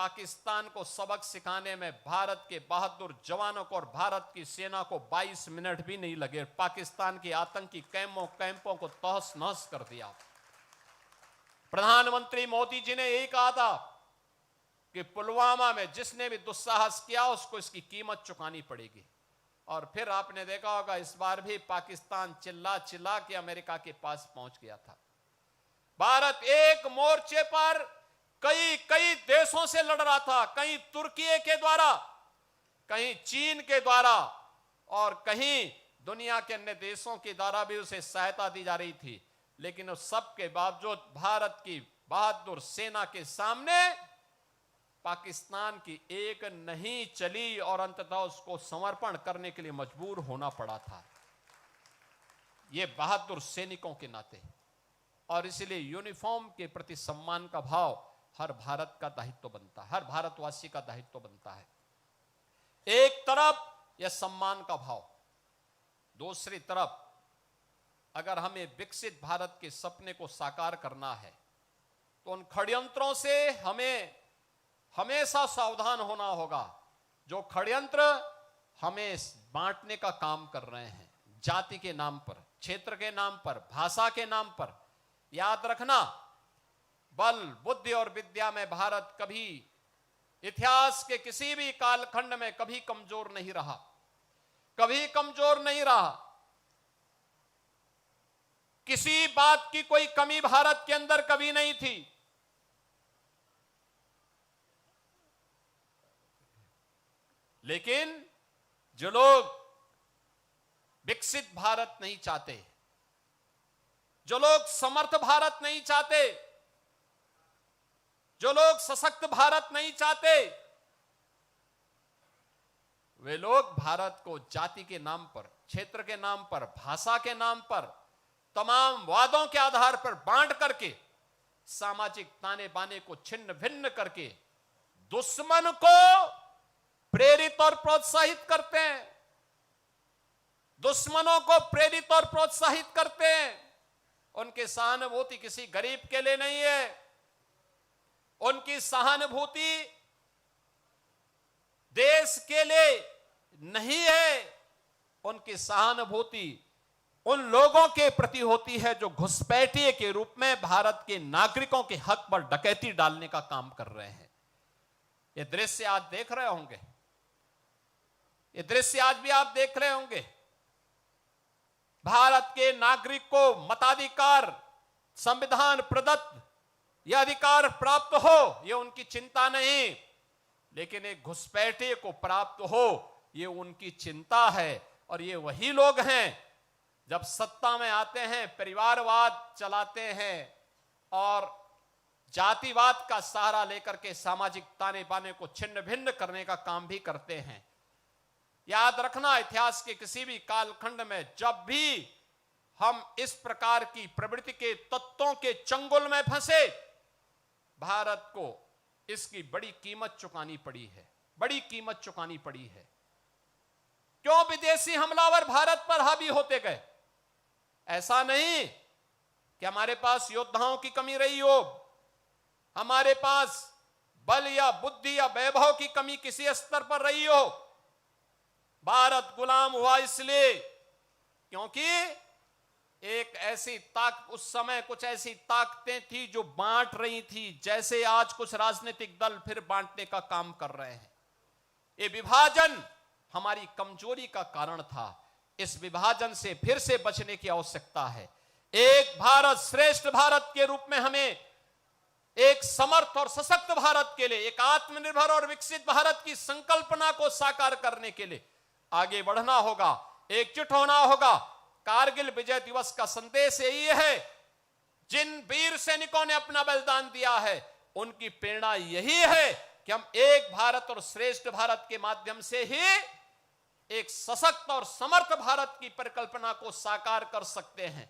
पाकिस्तान को सबक सिखाने में भारत के बहादुर जवानों को और भारत की सेना को 22 मिनट भी नहीं लगे। पाकिस्तान के आतंकी कैंपों को तहस नहस कर दिया। प्रधानमंत्री मोदी जी ने यही कहा था कि पुलवामा में जिसने भी दुस्साहस किया उसको इसकी कीमत चुकानी पड़ेगी। और फिर आपने देखा होगा इस बार भी पाकिस्तान चिल्ला चिल्ला के अमेरिका के पास पहुंच गया था। भारत एक मोर्चे पर कई देशों से लड़ रहा था, कहीं तुर्की के द्वारा, कहीं चीन के द्वारा और कहीं दुनिया के अन्य देशों के द्वारा भी उसे सहायता दी जा रही थी। लेकिन उस सब के बावजूद भारत की बहादुर सेना के सामने पाकिस्तान की एक नहीं चली और अंततः उसको समर्पण करने के लिए मजबूर होना पड़ा था, ये बहादुर सैनिकों के नाते। और इसलिए यूनिफॉर्म के प्रति सम्मान का भाव हर भारत का दायित्व बनता है, हर भारतवासी का दायित्व बनता है। एक तरफ यह सम्मान का भाव, दूसरी तरफ अगर हमें विकसित भारत के सपने को साकार करना है तो उन षड्यंत्रों से हमें हमेशा सावधान होना होगा जो षड्यंत्र हमें बांटने का काम कर रहे हैं, जाति के नाम पर, क्षेत्र के नाम पर, भाषा के नाम पर। याद रखना, बल, बुद्धि और विद्या में भारत कभी इतिहास के किसी भी कालखंड में कभी कमजोर नहीं रहा, कभी कमजोर नहीं रहा। किसी बात की कोई कमी भारत के अंदर कभी नहीं थी। लेकिन जो लोग विकसित भारत नहीं चाहते, जो लोग समर्थ भारत नहीं चाहते, जो लोग सशक्त भारत नहीं चाहते, वे लोग भारत को जाति के नाम पर, क्षेत्र के नाम पर, भाषा के नाम पर, तमाम वादों के आधार पर बांट करके, सामाजिक ताने बाने को छिन्न भिन्न करके दुश्मन को प्रेरित और प्रोत्साहित करते हैं, दुश्मनों को प्रेरित और प्रोत्साहित करते हैं। उनकी सहानुभूति किसी गरीब के लिए नहीं है, उनकी सहानुभूति देश के लिए नहीं है, उनकी सहानुभूति उन लोगों के प्रति होती है जो घुसपैठिए के रूप में भारत के नागरिकों के हक पर डकैती डालने का काम कर रहे हैं। ये दृश्य आज देख रहे होंगे, ये दृश्य आज भी आप देख रहे होंगे। भारत के नागरिक को मताधिकार, संविधान प्रदत्त यह अधिकार प्राप्त हो, यह उनकी चिंता नहीं, लेकिन एक घुसपैठिए को प्राप्त हो, यह उनकी चिंता है। और ये वही लोग हैं जब सत्ता में आते हैं परिवारवाद चलाते हैं और जातिवाद का सहारा लेकर के सामाजिक ताने बाने को छिन्न भिन्न करने का काम भी करते हैं। याद रखना, इतिहास के किसी भी कालखंड में जब भी हम इस प्रकार की प्रवृत्ति के तत्वों के चंगुल में फंसे, भारत को इसकी बड़ी कीमत चुकानी पड़ी है, बड़ी कीमत चुकानी पड़ी है। क्यों विदेशी हमलावर भारत पर हावी होते गए? ऐसा नहीं कि हमारे पास योद्धाओं की कमी रही हो, हमारे पास बल या बुद्धि या वैभव की कमी किसी स्तर पर रही हो। भारत गुलाम हुआ इसलिए क्योंकि एक ऐसी उस समय कुछ ऐसी ताकतें थी जो बांट रही थी, जैसे आज कुछ राजनीतिक दल फिर बांटने का काम कर रहे हैं। ये विभाजन हमारी कमजोरी का कारण था, इस विभाजन से फिर से बचने की आवश्यकता है। एक भारत श्रेष्ठ भारत के रूप में हमें एक समर्थ और सशक्त भारत के लिए, एक आत्मनिर्भर और विकसित भारत की संकल्पना को साकार करने के लिए आगे बढ़ना होगा, एकजुट होना होगा। कारगिल विजय दिवस का संदेश यही है, जिन वीर सैनिकों ने अपना बलिदान दिया है उनकी प्रेरणा यही है कि हम एक भारत और श्रेष्ठ भारत के माध्यम से ही एक सशक्त और समर्थ भारत की परिकल्पना को साकार कर सकते हैं।